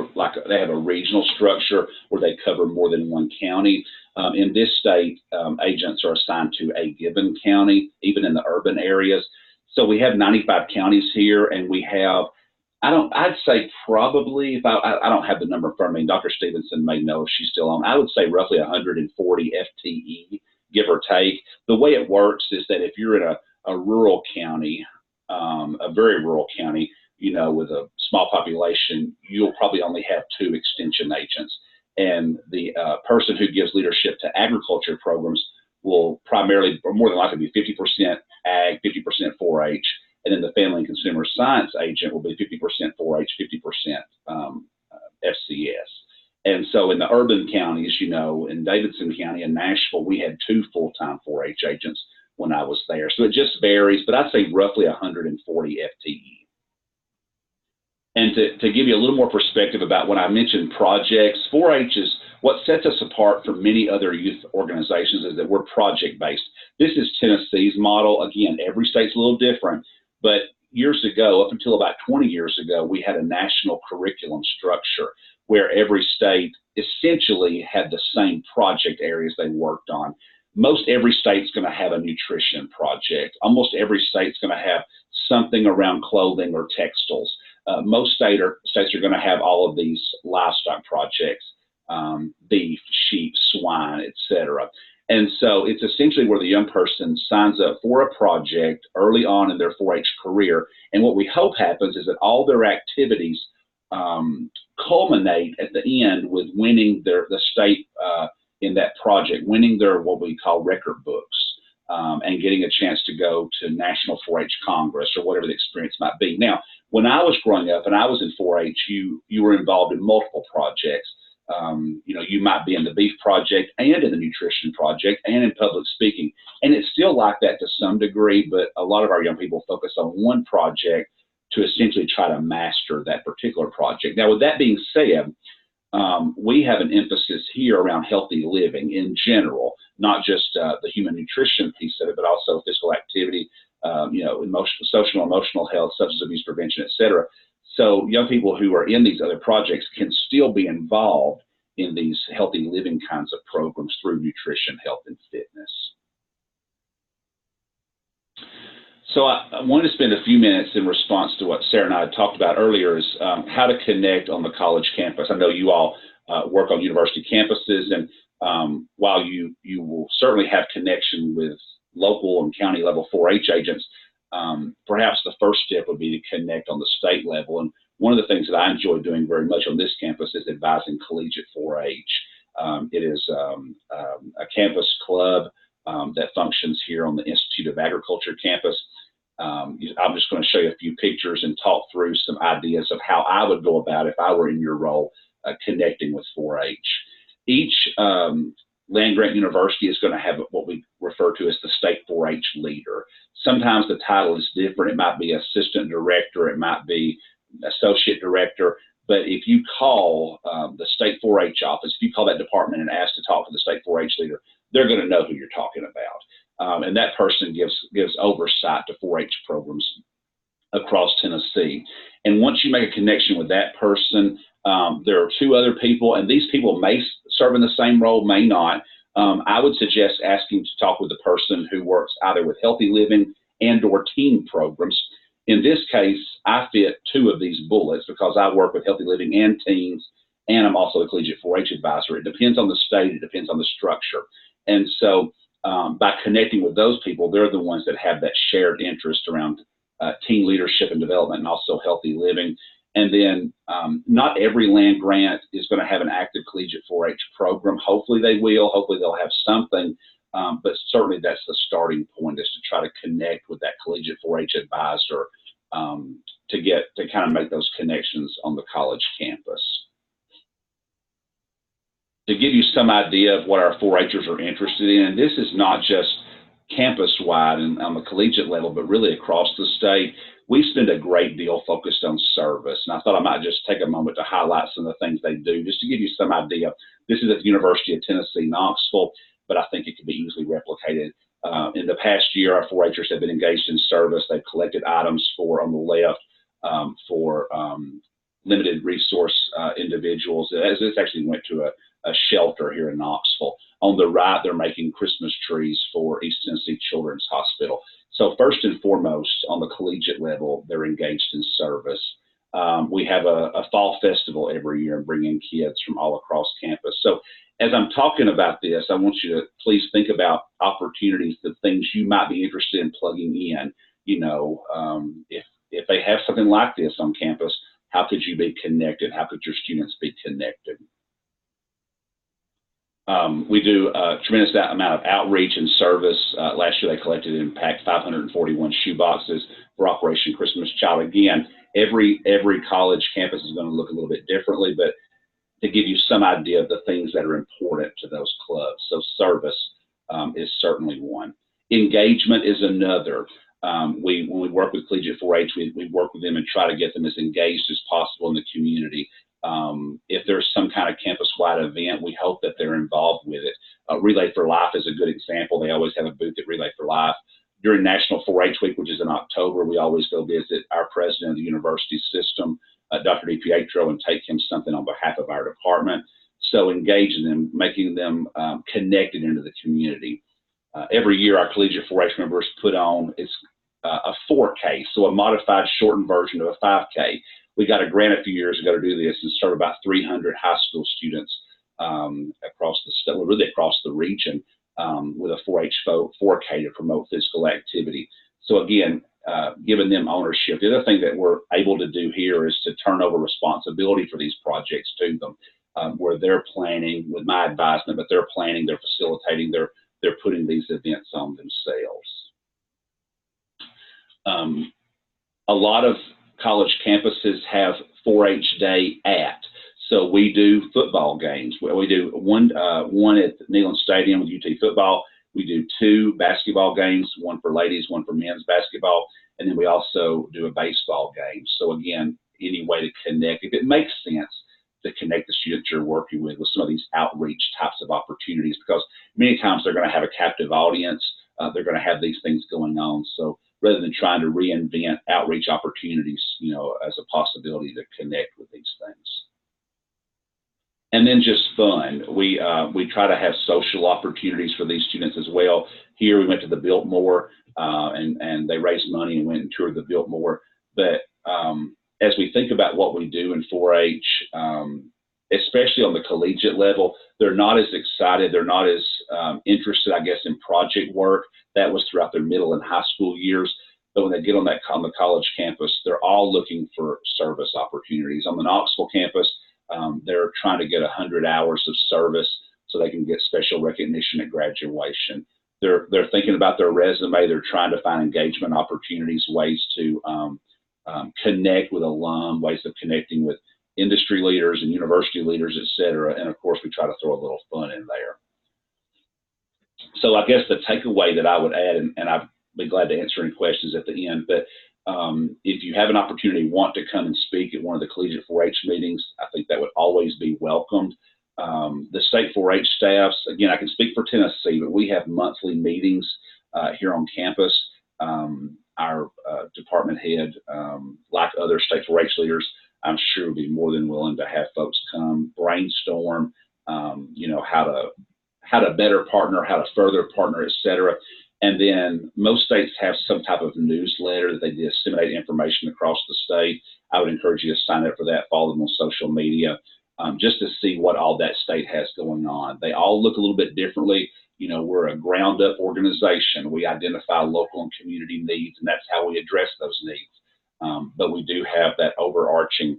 they have a regional structure where they cover more than one county. In this state, agents are assigned to a given county, even in the urban areas. So we have 95 counties here, and we have I'd say probably, if I don't have the number in front of me, Dr. Stevenson may know if she's still on. I would say roughly 140 FTE, give or take. The way it works is that if you're in a rural county, a very rural county, with a small population, you'll probably only have 2 extension agents. And the person who gives leadership to agriculture programs will primarily, or more than likely, be 50% ag, 50% 4-H, and then the family and consumer science agent will be 50% 4-H, 50% FCS. And so in the urban counties, in Davidson County and Nashville, we had 2 full-time 4-H agents when I was there. So it just varies, but I'd say roughly 140 FTE. And to give you a little more perspective about when I mentioned projects, 4-H is what sets us apart from many other youth organizations is that we're project-based. This is Tennessee's model. Again, every state's a little different, but years ago, up until about 20 years ago, we had a national curriculum structure where every state essentially had the same project areas they worked on. Most every state's going to have a nutrition project. Almost every state's going to have something around clothing or textiles. Most states are going to have all of these livestock projects, beef, sheep, swine, etc. And so it's essentially where the young person signs up for a project early on in their 4-H career. And what we hope happens is that all their activities culminate at the end with winning the state in that project, winning their what we call record books, and getting a chance to go to National 4-H Congress or whatever the experience might be. Now, when I was growing up and I was in 4-H, you were involved in multiple projects. You might be in the beef project and in the nutrition project and in public speaking. And it's still like that to some degree, but a lot of our young people focus on one project to essentially try to master that particular project. Now, with that being said, we have an emphasis here around healthy living in general, not just the human nutrition piece of it, but also physical activity, social and emotional health, substance abuse prevention, et cetera. So young people who are in these other projects can still be involved in these healthy living kinds of programs through nutrition, health, and fitness. So I wanted to spend a few minutes in response to what Sarah and I had talked about earlier is how to connect on the college campus. I know you all work on university campuses, and while you will certainly have connection with local and county level 4-H agents, perhaps the first step would be to connect on the state level. And one of the things that I enjoy doing very much on this campus is advising collegiate 4-H. It is a campus club that functions here on the Institute of Agriculture campus. I'm just going to show you a few pictures and talk through some ideas of how I would go about if I were in your role connecting with 4-H. Each land-grant university is going to have what we refer to as the state 4-H leader. Sometimes the title is different. It might be assistant director, it might be associate director, but if you call the state 4-H office, if you call that department and ask to talk to the state 4-H leader, they're going to know who you're talking about. And that person gives oversight to 4-H programs across Tennessee. And once you make a connection with that person, there are 2 other people, and these people may serve in the same role, may not. I would suggest asking to talk with the person who works either with healthy living and or teen programs. In this case, I fit 2 of these bullets because I work with healthy living and teens, and I'm also a collegiate 4-H advisor. It depends on the state, it depends on the structure. And so by connecting with those people, they're the ones that have that shared interest around teen leadership and development and also healthy living. And then not every land grant is going to have an active collegiate 4-H program. Hopefully they will. Hopefully they'll have something. But certainly that's the starting point, is to try to connect with that collegiate 4-H advisor to kind of make those connections on the college campus. To give you some idea of what our 4-Hers are interested in, this is not just campus-wide and on the collegiate level, but really across the state. We spend a great deal focused on service, and I thought I might just take a moment to highlight some of the things they do, just to give you some idea. This is at the University of Tennessee, Knoxville, but I think it can be easily replicated. In the past year, our 4-Hers have been engaged in service. They've collected items on the left, for limited resource individuals. This actually went to a shelter here in Knoxville. On the right, they're making Christmas trees for East Tennessee Children's Hospital. So first and foremost, on the collegiate level, they're engaged in service. We have a fall festival every year and bring in kids from all across campus. So as I'm talking about this, I want you to please think about opportunities, the things you might be interested in plugging in. If they have something like this on campus, how could you be connected? How could your students be connected? We do a tremendous amount of outreach and service. Last year, they collected and packed 541 shoe boxes for Operation Christmas Child. Again, every college campus is going to look a little bit differently, but to give you some idea of the things that are important to those clubs. So service is certainly one. Engagement is another. When we work with Collegiate 4-H, we work with them and try to get them as engaged as possible in the community. If there's some kind of campus-wide event, we hope that they're involved with it. Relay for Life is a good example. They always have a booth at Relay for Life. During National 4-H Week, which is in October, we always go visit our president of the university system, Dr. DiPietro, and take him something on behalf of our department. So engaging them, making them connected into the community. Every year, our Collegiate 4-H members put on a 4K, so a modified, shortened version of a 5K. We got a grant a few years ago to do this and serve about 300 high school students across the state, really across the region, with a 4-H 4K to promote physical activity. So again, giving them ownership. The other thing that we're able to do here is to turn over responsibility for these projects to them, where they're planning with my advisement, but they're planning, they're facilitating, they're putting these events on themselves. A lot of college campuses have 4-H Day at. So we do football games. We do one at Neyland Stadium with UT football. We do 2 basketball games, one for ladies, one for men's basketball, and then we also do a baseball game. So again, any way to connect, if it makes sense to connect the students you're working with some of these outreach types of opportunities, because many times they're going to have a captive audience. They're going to have these things going on. So rather than trying to reinvent outreach opportunities, as a possibility to connect with these things. And then just fun. We try to have social opportunities for these students as well. Here we went to the Biltmore and they raised money and went and toured the Biltmore. But as we think about what we do in 4-H, especially on the collegiate level, they're not as excited, they're not as interested, I guess, in project work. That was throughout their middle and high school years. But when they get on the college campus, they're all looking for service opportunities. On the Knoxville campus, they're trying to get 100 hours of service so they can get special recognition at graduation. They're thinking about their resume. They're trying to find engagement opportunities, ways to connect with alum, ways of connecting with industry leaders and university leaders, et cetera. And of course, we try to throw a little fun in there. So I guess the takeaway that I would add, and I'd be glad to answer any questions at the end, but if you have an opportunity, want to come and speak at one of the Collegiate 4-H meetings, I think that would always be welcomed. The state 4-H staffs, again, I can speak for Tennessee, but we have monthly meetings here on campus. Our department head, like other state 4-H leaders, I'm sure would be more than willing to have folks come brainstorm, how to better partner, how to further partner, et cetera. And then most states have some type of newsletter that they disseminate information across the state. I would encourage you to sign up for that, follow them on social media, just to see what all that state has going on. They all look a little bit differently. We're a ground up organization. We identify local and community needs, and that's how we address those needs. But we do have that overarching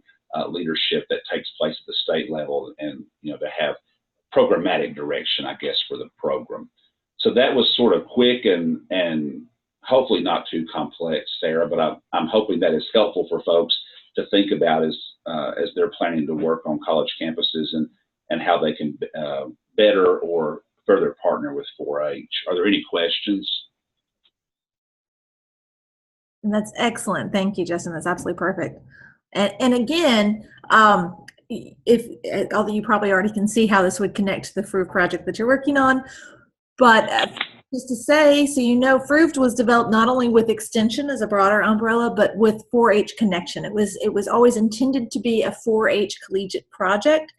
leadership that takes place at the state level and, to have programmatic direction, I guess, for the program. So that was sort of quick and hopefully not too complex, Sarah, but I'm hoping that is helpful for folks to think about as they're planning to work on college campuses and how they can better or further partner with 4-H. Are there any questions? And that's excellent. Thank you, Justin. That's absolutely perfect. And again, although you probably already can see how this would connect to the Fruved project that you're working on, but just to say, so Fruved was developed not only with Extension as a broader umbrella, but with 4-H connection. It was always intended to be a 4-H collegiate project.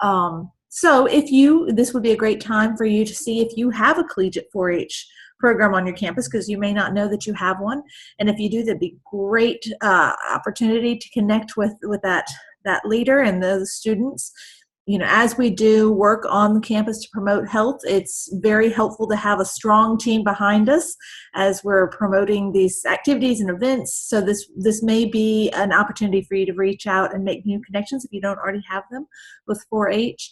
So this would be a great time for you to see if you have a collegiate 4-H program on your campus, because you may not know that you have one. And if you do, that'd be great opportunity to connect with that leader and those students. You know, as we do work on the campus to promote health, it's very helpful to have a strong team behind us as we're promoting these activities and events. So this may be an opportunity for you to reach out and make new connections if you don't already have them with 4-H.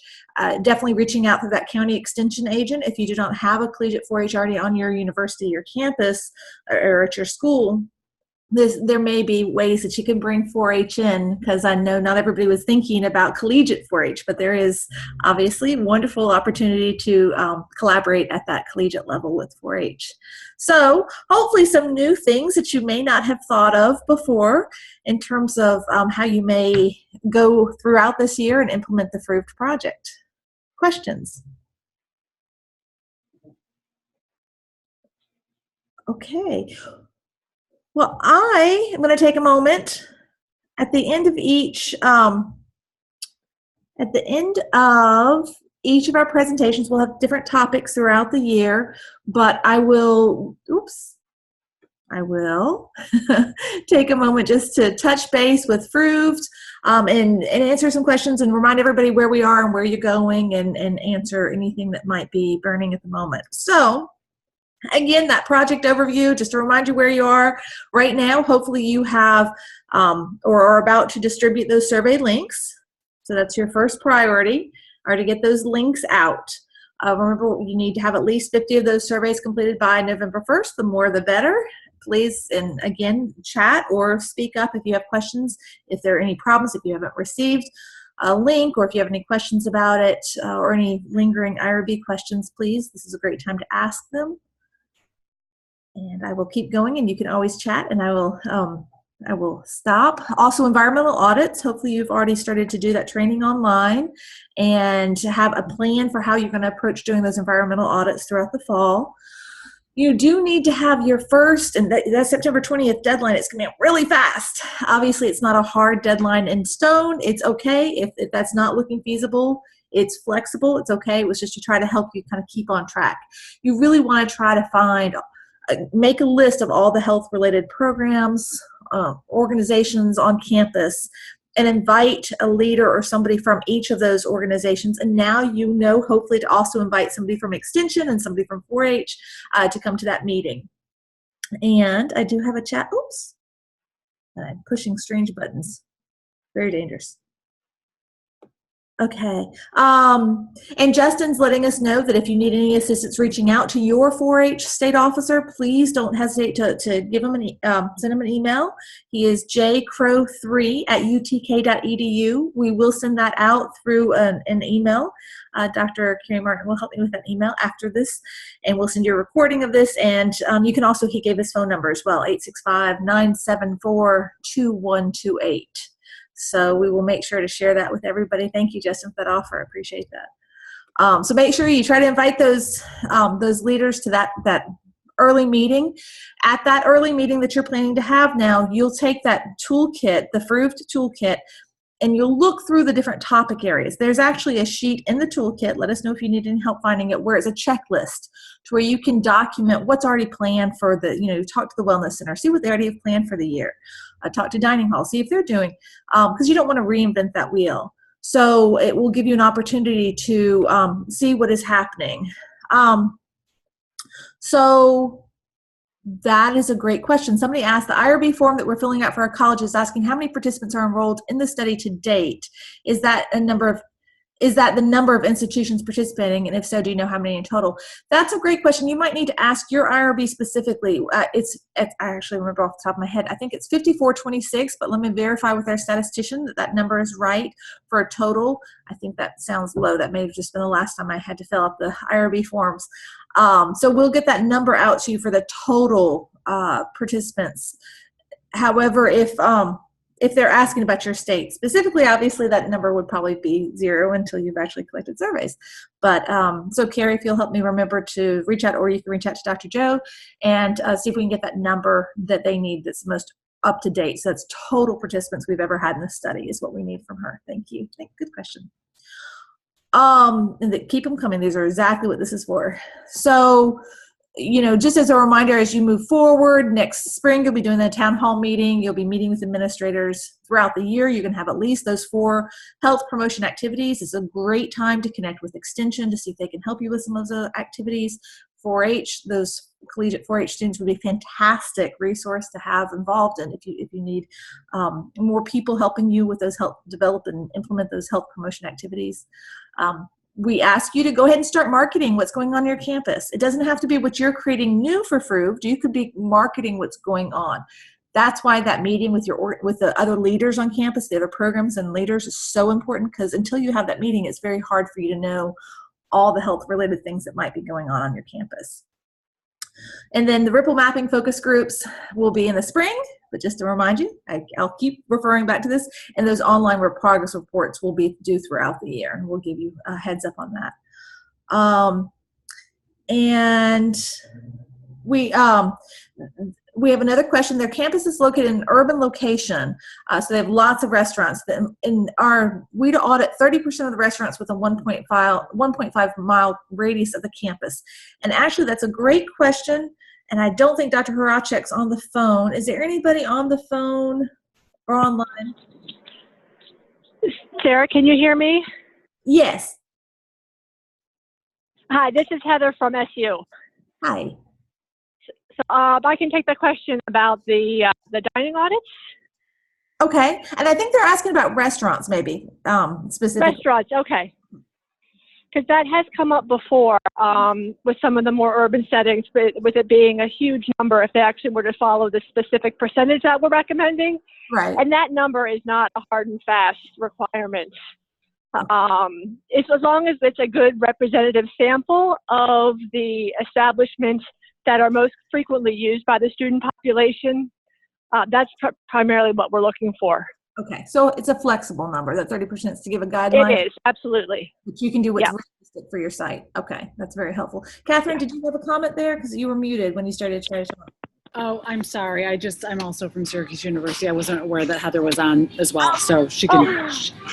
Definitely reaching out to that county extension agent if you do not have a collegiate 4-H already on your university or campus or at your school. There may be ways that you can bring 4-H in, because I know not everybody was thinking about collegiate 4-H, but there is obviously wonderful opportunity to collaborate at that collegiate level with 4-H. So hopefully some new things that you may not have thought of before in terms of how you may go throughout this year and implement the Fruved project. Questions? Okay. Well, I am going to take a moment at the end of each of our presentations. We'll have different topics throughout the year, but I will take a moment just to touch base with Fruved and answer some questions and remind everybody where we are and where you're going, and answer anything that might be burning at the moment. So again, that project overview, just to remind you where you are right now. Hopefully you have or are about to distribute those survey links. So that's your first priority, are to get those links out. Remember, you need to have at least 50 of those surveys completed by November 1st. The more the better. Please, and again, chat or speak up if you have questions, if there are any problems, if you haven't received a link, or if you have any questions about it, or any lingering IRB questions, please, this is a great time to ask them. And I will keep going, and you can always chat, and I will stop. Also, environmental audits. Hopefully you've already started to do that training online and have a plan for how you're going to approach doing those environmental audits throughout the fall. You do need to have your first, and that September 20th deadline. It's coming up really fast. Obviously, it's not a hard deadline in stone. It's okay if that's not looking feasible. It's flexible. It's okay. It was just to try to help you kind of keep on track. You really want to try to make a list of all the health-related programs, organizations on campus, and invite a leader or somebody from each of those organizations. And now you know, hopefully, to also invite somebody from Extension and somebody from 4-H to come to that meeting. And I do have a chat. Oops. I'm pushing strange buttons. Very dangerous. Okay. And Justin's letting us know that if you need any assistance reaching out to your 4-H state officer, please don't hesitate to give him send him an email. He is jcrow3@utk.edu. We will send that out through an email. Dr. Carrie Martin will help me with that email after this, and we'll send you a recording of this. And you can also, he gave his phone number as well, 865-974-2128. So we will make sure to share that with everybody. Thank you, Justin, for that offer. I appreciate that. So make sure you try to invite those leaders to that early meeting. At that early meeting that you're planning to have now, you'll take that toolkit, the Fruved toolkit, and you'll look through the different topic areas. There's actually a sheet in the toolkit, let us know if you need any help finding it, where it's a checklist to where you can document what's already planned for talk to the wellness center, see what they already have planned for the year. Talk to dining hall, see if they're doing, because you don't want to reinvent that wheel. So it will give you an opportunity to see what is happening. So that is a great question. Somebody asked, the IRB form that we're filling out for our college is asking how many participants are enrolled in the study to date. Is that the number of institutions participating? And if so, do you know how many in total? That's a great question. You might need to ask your IRB specifically. I actually remember off the top of my head, I think it's 5426, but let me verify with our statistician that number is right for a total. I think that sounds low. That may have just been the last time I had to fill out the IRB forms. So we'll get that number out to you for the total participants. However, if they're asking about your state specifically, obviously that number would probably be 0 until you've actually collected surveys. But so Carrie, if you'll help me remember to reach out, or you can reach out to Dr. Joe and see if we can get that number that they need that's most up to date. So that's total participants we've ever had in this study is what we need from her. Thank you. Good question. And keep them coming. These are exactly what this is for. So just as a reminder, as you move forward, next spring, you'll be doing the town hall meeting. You'll be meeting with administrators throughout the year. You're going to have at least those 4 health promotion activities. It's a great time to connect with Extension to see if they can help you with some of those activities. 4-H, those collegiate 4-H students would be a fantastic resource to have involved in if you need more people helping you with those help develop and implement those health promotion activities. We ask you to go ahead and start marketing what's going on your campus. It doesn't have to be what you're creating new for Fruved. You could be marketing what's going on. That's why that meeting with the other leaders on campus, the other programs and leaders, is so important, because until you have that meeting, it's very hard for you to know all the health related things that might be going on your campus. And then the Ripple mapping focus groups will be in the spring, but just to remind you, I'll keep referring back to this, and those online progress reports will be due throughout the year, and we'll give you a heads up on that. And we have another question. Their campus is located in an urban location, so they have lots of restaurants. We audit 30% of the restaurants within 1.5 mile radius of the campus. And actually, that's a great question, and I don't think Dr. Horacek's on the phone. Is there anybody on the phone or online? Sarah, can you hear me? Yes. Hi, this is Heather from SU. Hi. So I can take the question about the dining audits. Okay, and I think they're asking about restaurants, maybe specifically. Restaurants, okay. Because that has come up before with some of the more urban settings, but with it being a huge number if they actually were to follow the specific percentage that we're recommending. Right. And that number is not a hard and fast requirement. It's as long as it's a good representative sample of the establishments that are most frequently used by the student population. That's primarily what we're looking for. Okay, so it's a flexible number. That 30% is to give a guideline. It is, absolutely. But you can do what's realistic for your site. Okay, that's very helpful. Catherine, did you have a comment there? Because you were muted when you started to try to talk. Oh, I'm sorry. I'm also from Syracuse University. I wasn't aware that Heather was on as well. So she can,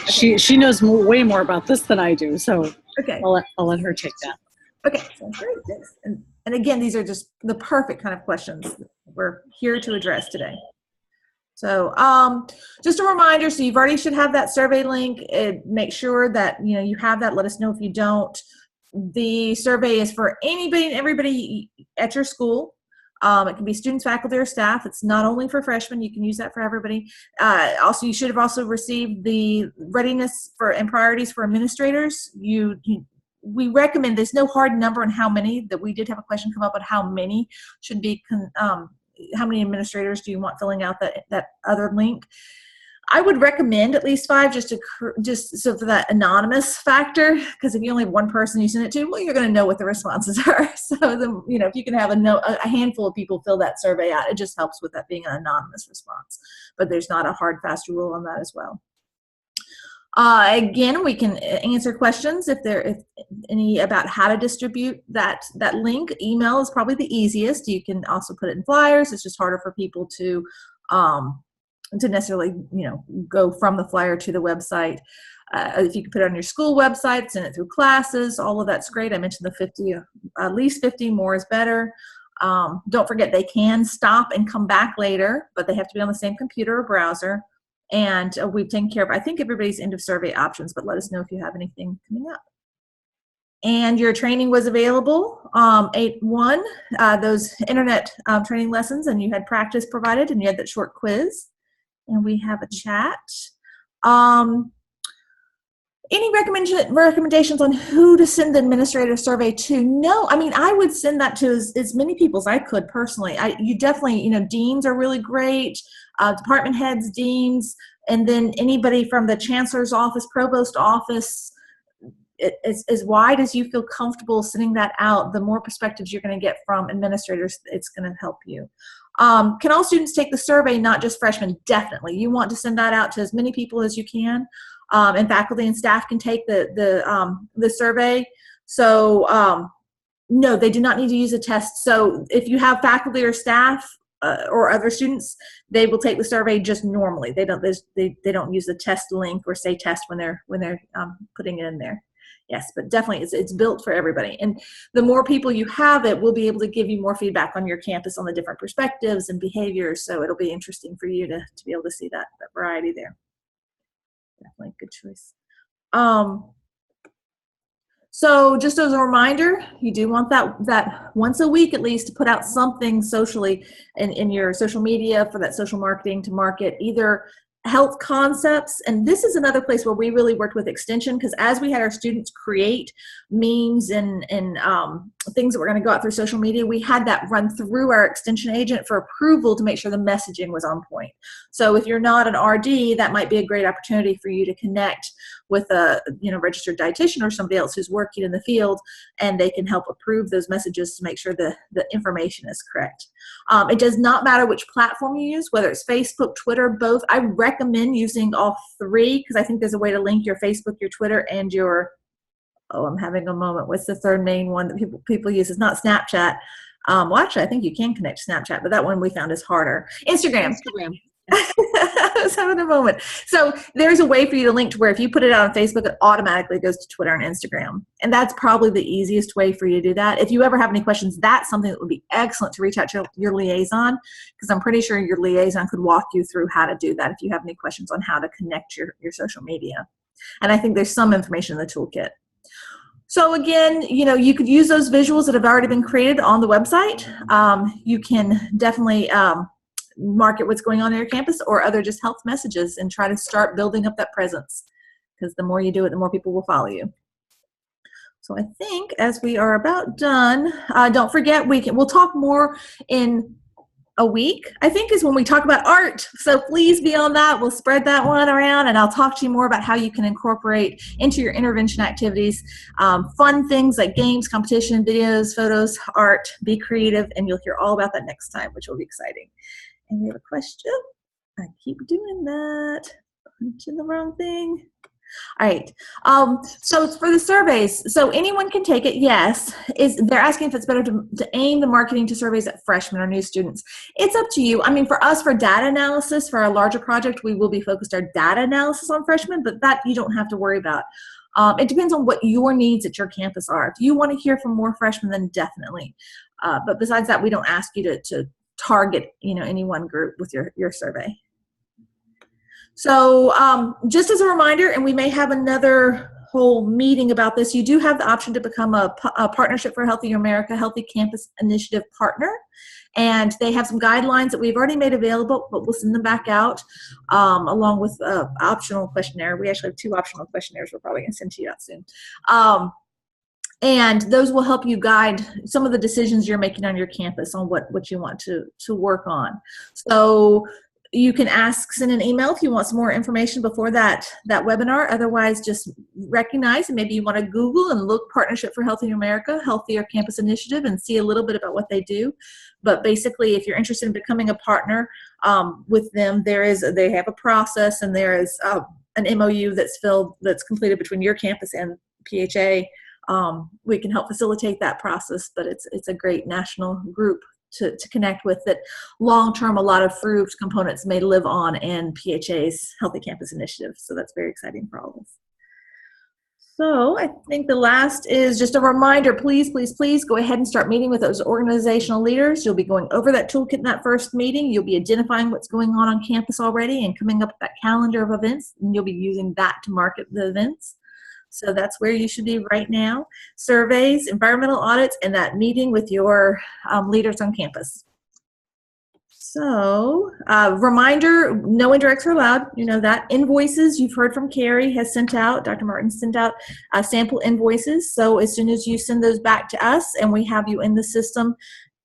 she knows way more about this than I do. So okay, I'll let her take that. Okay, sounds great. Thanks. And again, these are just the perfect kind of questions we're here to address today. So just a reminder, so you've already should have that survey link. Make sure that you have that. Let us know if you don't. The survey is for anybody and everybody at your school. It can be students, faculty, or staff. It's not only for freshmen. You can use that for everybody. Also, you should have also received the readiness and priorities for administrators. We recommend, there's no hard number on how many, that we did have a question come up on how many should be, how many administrators do you want filling out that other link. I would recommend at least 5 just so for that anonymous factor, because if you only have one person you send it to, well, you're going to know what the responses are. So if you can have a handful of people fill that survey out, it just helps with that being an anonymous response. But there's not a hard, fast rule on that as well. Again, we can answer questions if any about how to distribute that link. Email is probably the easiest. You can also put it in flyers. It's just harder for people to necessarily go from the flyer to the website. If you can put it on your school website, send it through classes, all of that's great. I mentioned the 50, at least 50, more is better. Don't forget they can stop and come back later, but they have to be on the same computer or browser. And we've taken care of, I think, everybody's end of survey options, but let us know if you have anything coming up. And your training was available, 8-1, those internet training lessons, and you had practice provided, and you had that short quiz. And we have a chat. Any recommendations on who to send the administrative survey to? No, I mean, I would send that to as many people as I could personally. You definitely, deans are really great, department heads, deans, and then anybody from the chancellor's office, provost office. As wide as you feel comfortable sending that out, the more perspectives you're going to get from administrators, it's going to help you. Can all students take the survey, not just freshmen? Definitely. You want to send that out to as many people as you can. And faculty and staff can take the survey. So no, they do not need to use a test. So if you have faculty or staff or other students, they will take the survey just normally. They don't use the test link or say test when they're putting it in there. Yes, but definitely it's built for everybody. And the more people you have it, will be able to give you more feedback on your campus on the different perspectives and behaviors. So it'll be interesting for you to be able to see that variety there. Definitely a good choice. So just as a reminder, you do want that once a week at least to put out something socially in your social media for that social marketing to market either health concepts. And this is another place where we really worked with Extension, because as we had our students create memes and things that were going to go out through social media, we had that run through our Extension agent for approval to make sure the messaging was on point. So if you're not an RD, that might be a great opportunity for you to connect with a registered dietitian or somebody else who's working in the field, and they can help approve those messages to make sure the information is correct. It does not matter which platform you use, whether it's Facebook, Twitter, both. I recommend using all three because I think there's a way to link your Facebook, your Twitter, and your, I'm having a moment. What's the third main one that people use? It's not Snapchat. Well, actually, I think you can connect to Snapchat, but that one we found is harder. Instagram. I was having a moment. So there's a way for you to link to where if you put it out on Facebook, it automatically goes to Twitter and Instagram. And that's probably the easiest way for you to do that. If you ever have any questions, that's something that would be excellent to reach out to your liaison, because I'm pretty sure your liaison could walk you through how to do that if you have any questions on how to connect your social media. And I think there's some information in the toolkit. So again, you could use those visuals that have already been created on the website. You can definitely market what's going on your campus or other just health messages and try to start building up that presence, because the more you do it, the more people will follow you. So I think as we are about done, don't forget we'll talk more in a week, I think, is when we talk about art. So please be on that. We'll spread that one around, and I'll talk to you more about how you can incorporate into your intervention activities fun things like games, competition, videos, photos, art. Be creative, and you'll hear all about that next time, which will be exciting. And we have a question. I keep doing that. Punching the wrong thing. All right. So it's for the surveys. So anyone can take it. Yes. They're asking if it's better to aim the marketing to surveys at freshmen or new students. It's up to you. I mean, for us, for data analysis, for our larger project, we will be focused our data analysis on freshmen, but that you don't have to worry about. It depends on what your needs at your campus are. If you want to hear from more freshmen, then definitely. But besides that, we don't ask you to target any one group with your survey. So just as a reminder, and we may have another whole meeting about this, you do have the option to become a Partnership for Healthier America Healthy Campus Initiative partner, and they have some guidelines that we've already made available, but we'll send them back out along with an optional questionnaire. We actually have 2 optional questionnaires we're probably going to send to you out soon. And those will help you guide some of the decisions you're making on your campus on what you want to work on. So you can send an email if you want some more information before that webinar. Otherwise, just recognize, and maybe you want to Google and look Partnership for Healthier America, Healthier Campus Initiative, and see a little bit about what they do. But basically, if you're interested in becoming a partner with them, they have a process, and there is an MOU that's completed between your campus and PHA. We can help facilitate that process, but it's a great national group to connect with that long-term. A lot of Fruved components may live on in PHA's Healthy Campus Initiative, so that's very exciting for all of us. So I think the last is just a reminder, please go ahead and start meeting with those organizational leaders. You'll be going over that toolkit in that first meeting. You'll be identifying what's going on campus already and coming up with that calendar of events, and you'll be using that to market the events. So that's where you should be right now. Surveys, environmental audits, and that meeting with your leaders on campus. So reminder, no indirects are allowed. You know that. Invoices, you've heard from Carrie, has sent out, Dr. Martin sent out sample invoices. So as soon as you send those back to us and we have you in the system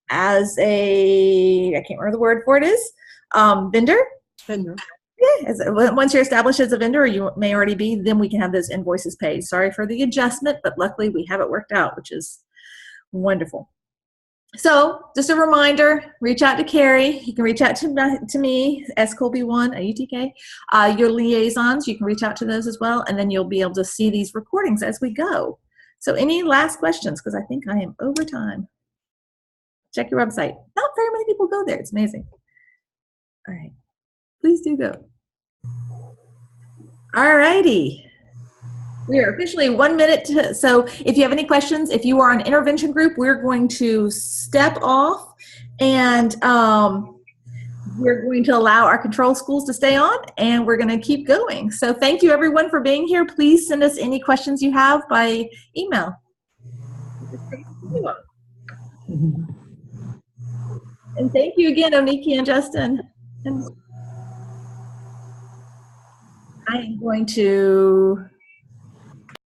as I can't remember the word for it is, vendor? Vendor. Yeah, once you're established as a vendor, or you may already be, then we can have those invoices paid. Sorry for the adjustment, but luckily we have it worked out, which is wonderful. So just a reminder, reach out to Carrie. You can reach out to me, scolby1 at UTK. Your liaisons, you can reach out to those as well, and then you'll be able to see these recordings as we go. So any last questions? Because I think I am over time. Check your website. Not very many people go there. It's amazing. All right. Please do go. All righty. We are officially 1 minute to, so if you have any questions, if you are an intervention group, we're going to step off and we're going to allow our control schools to stay on and we're going to keep going. So thank you everyone for being here. Please send us any questions you have by email. And thank you again, Oniki and Justin. And I am going to